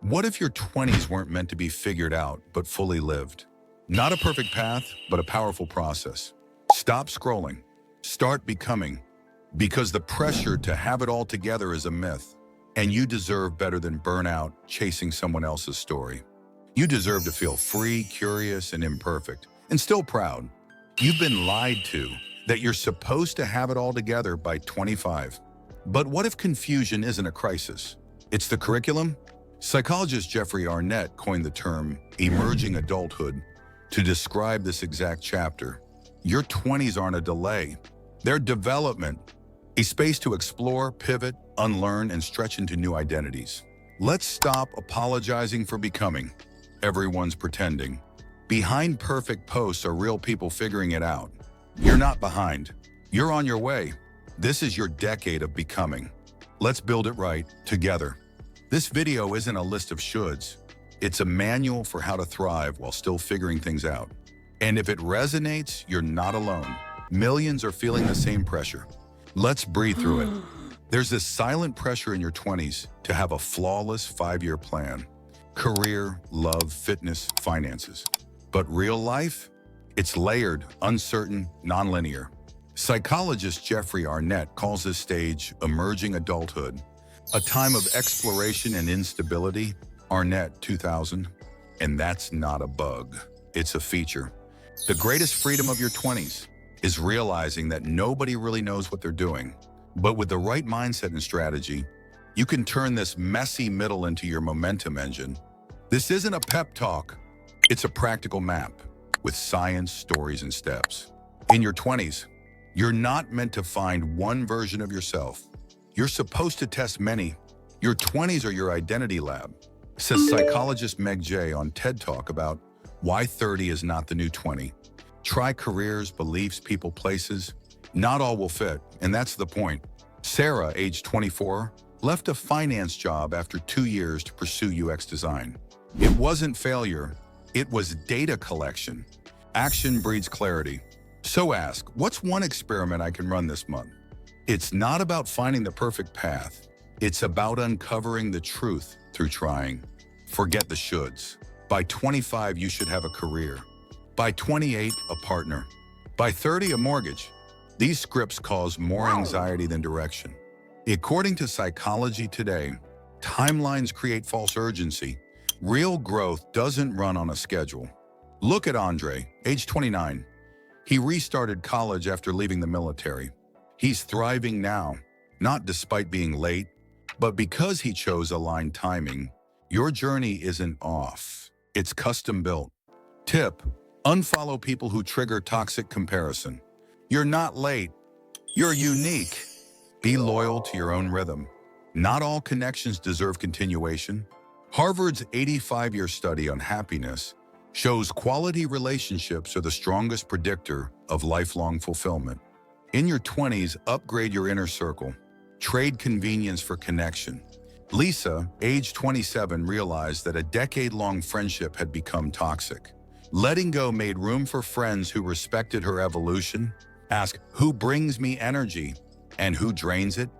What if your 20s weren't meant to be figured out, but fully lived? Not a perfect path, but a powerful process. Stop scrolling. Start becoming. Because the pressure to have it all together is a myth, and you deserve better than burnout chasing someone else's story. You deserve to feel free, curious, and imperfect, and still proud. You've been lied to that you're supposed to have it all together by 25. But what if confusion isn't a crisis? It's the curriculum? Psychologist Jeffrey Arnett coined the term emerging adulthood to describe this exact chapter. Your 20s aren't a delay. They're development, a space to explore, pivot, unlearn, and stretch into new identities. Let's stop apologizing for becoming. Everyone's pretending. Behind perfect posts are real people figuring it out. You're not behind. You're on your way. This is your decade of becoming. Let's build it right, together. This video isn't a list of shoulds. It's a manual for how to thrive while still figuring things out. And if it resonates, you're not alone. Millions are feeling the same pressure. Let's breathe through it. There's this silent pressure in your 20s to have a flawless 5-year plan. Career, love, fitness, finances. But real life? It's layered, uncertain, nonlinear. Psychologist Jeffrey Arnett calls this stage emerging adulthood, a time of exploration and instability. Arnett, 2000. And that's not a bug. It's a feature. The greatest freedom of your 20s is realizing that nobody really knows what they're doing. But with the right mindset and strategy, you can turn this messy middle into your momentum engine. This isn't a pep talk. It's a practical map with science, stories, and steps. In your 20s, you're not meant to find one version of yourself. You're supposed to test many. Your 20s are your identity lab, says psychologist Meg Jay on TED Talk about why 30 is not the new 20. Try careers, beliefs, people, places. Not all will fit, and that's the point. Sarah, age 24, left a finance job after 2 years to pursue UX design. It wasn't failure, it was data collection. Action breeds clarity. So ask, what's one experiment I can run this month? It's not about finding the perfect path. It's about uncovering the truth through trying. Forget the shoulds. By 25, you should have a career. By 28, a partner. By 30, a mortgage. These scripts cause more anxiety than direction. According to Psychology Today, timelines create false urgency. Real growth doesn't run on a schedule. Look at Andre, age 29. He restarted college after leaving the military. He's thriving now, not despite being late, but because he chose aligned timing. Your journey isn't off. It's custom built. Tip: unfollow people who trigger toxic comparison. You're not late. You're unique. Be loyal to your own rhythm. Not all connections deserve continuation. Harvard's 85-year study on happiness shows quality relationships are the strongest predictor of lifelong fulfillment. In your 20s, upgrade your inner circle. Trade convenience for connection. Lisa, age 27, realized that a decade-long friendship had become toxic. Letting go made room for friends who respected her evolution. Ask, who brings me energy and who drains it?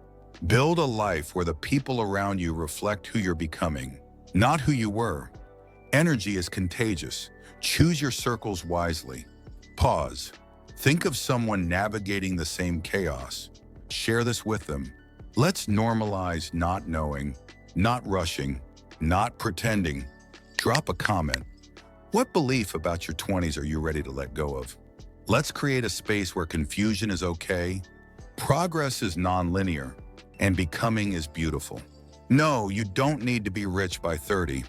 Build a life where the people around you reflect who you're becoming, not who you were. Energy is contagious. Choose your circles wisely. Pause. Think of someone navigating the same chaos. Share this with them. Let's normalize not knowing, not rushing, not pretending. Drop a comment. What belief about your 20s are you ready to let go of? Let's create a space where confusion is okay, progress is non-linear, and becoming is beautiful. No, you don't need to be rich by 30,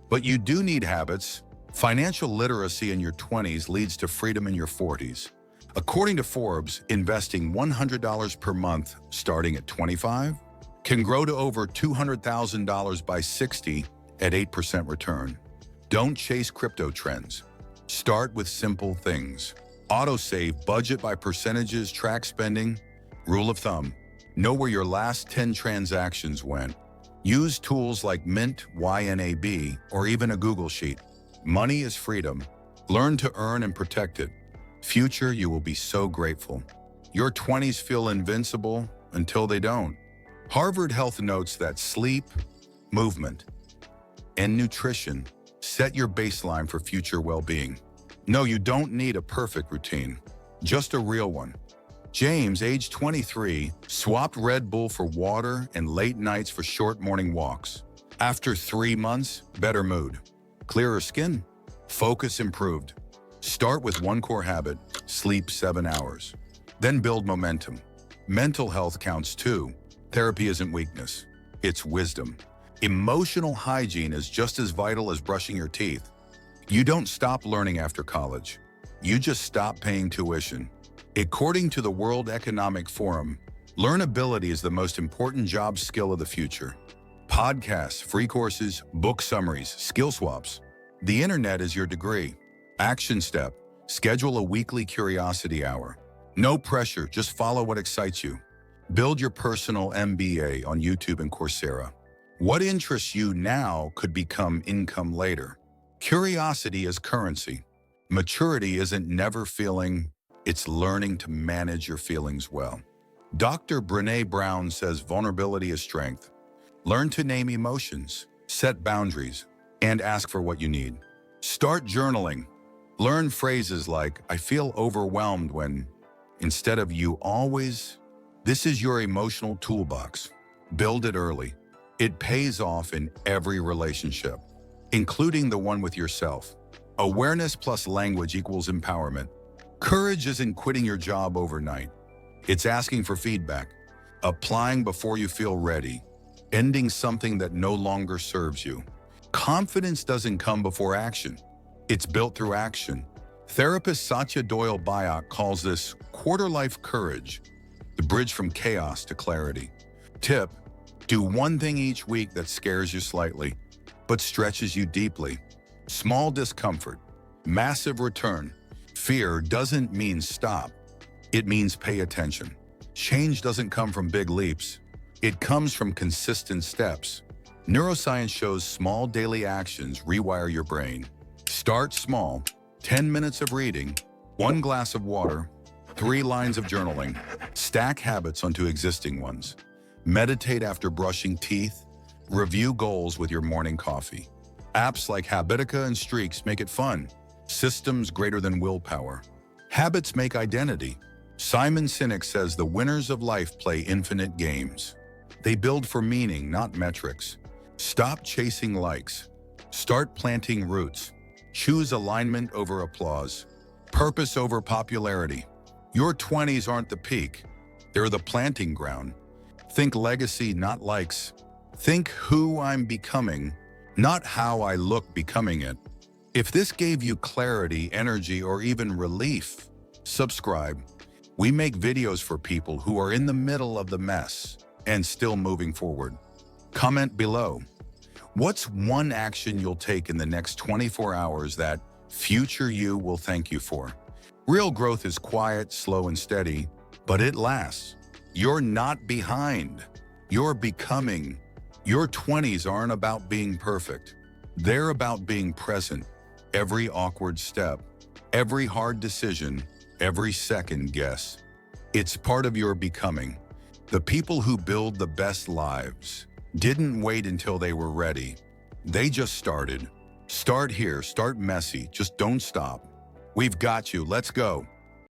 but you do need habits. Financial literacy in your 20s leads to freedom in your 40s. According to Forbes, investing $100 per month starting at 25 can grow to over $200,000 by 60 at 8% return. Don't chase crypto trends. Start with simple things. Autosave, budget by percentages, track spending. Rule of thumb: know where your last 10 transactions went. Use tools like Mint, YNAB, or even a Google Sheet. Money is freedom. Learn to earn and protect it. Future, you will be so grateful. Your 20s feel invincible until they don't. Harvard Health notes that sleep, movement, and nutrition set your baseline for future well-being. No, you don't need a perfect routine, just a real one. James, age 23, swapped Red Bull for water and late nights for short morning walks. After 3 months, better mood, clearer skin, focus improved. Start with one core habit, sleep 7 hours. Then build momentum. Mental health counts too. Therapy isn't weakness, it's wisdom. Emotional hygiene is just as vital as brushing your teeth. You don't stop learning after college. You just stop paying tuition. According to the World Economic Forum, learnability is the most important job skill of the future. Podcasts, free courses, book summaries, skill swaps. The internet is your degree. Action step: schedule a weekly curiosity hour. No pressure, just follow what excites you. Build your personal MBA on YouTube and Coursera. What interests you now could become income later. Curiosity is currency. Maturity isn't never feeling, it's learning to manage your feelings well. Dr. Brené Brown says vulnerability is strength. Learn to name emotions, set boundaries, and ask for what you need. Start journaling. Learn phrases like, I feel overwhelmed when, instead of you always. This is your emotional toolbox. Build it early. It pays off in every relationship, including the one with yourself. Awareness plus language equals empowerment. Courage isn't quitting your job overnight. It's asking for feedback, applying before you feel ready, ending something that no longer serves you. Confidence doesn't come before action. It's built through action. Therapist Satya Doyle Bayat calls this quarter-life courage, the bridge from chaos to clarity. Tip: do one thing each week that scares you slightly, but stretches you deeply. Small discomfort, massive return. Fear doesn't mean stop. It means pay attention. Change doesn't come from big leaps. It comes from consistent steps. Neuroscience shows small daily actions rewire your brain. Start small. 10 minutes of reading, 1 glass of water, 3 lines of journaling. Stack habits onto existing ones. Meditate after brushing teeth. Review goals with your morning coffee. Apps like Habitica and Streaks make it fun. Systems greater than willpower. Habits make identity. Simon Sinek says the winners of life play infinite games. They build for meaning, not metrics. Stop chasing likes. Start planting roots. Choose alignment over applause. Purpose over popularity. Your 20s aren't the peak. They're the planting ground. Think legacy, not likes. Think who I'm becoming, not how I look becoming it. If this gave you clarity, energy, or even relief, subscribe. We make videos for people who are in the middle of the mess and still moving forward. Comment below. What's one action you'll take in the next 24 hours that future you will thank you for? Real growth is quiet, slow, and steady, but it lasts. You're not behind. You're becoming. Your 20s aren't about being perfect. They're about being present. Every awkward step, every hard decision, every second guess. It's part of your becoming. The people who build the best lives didn't wait until they were ready. They just started. Start here, start messy, just don't stop. We've got you, let's go.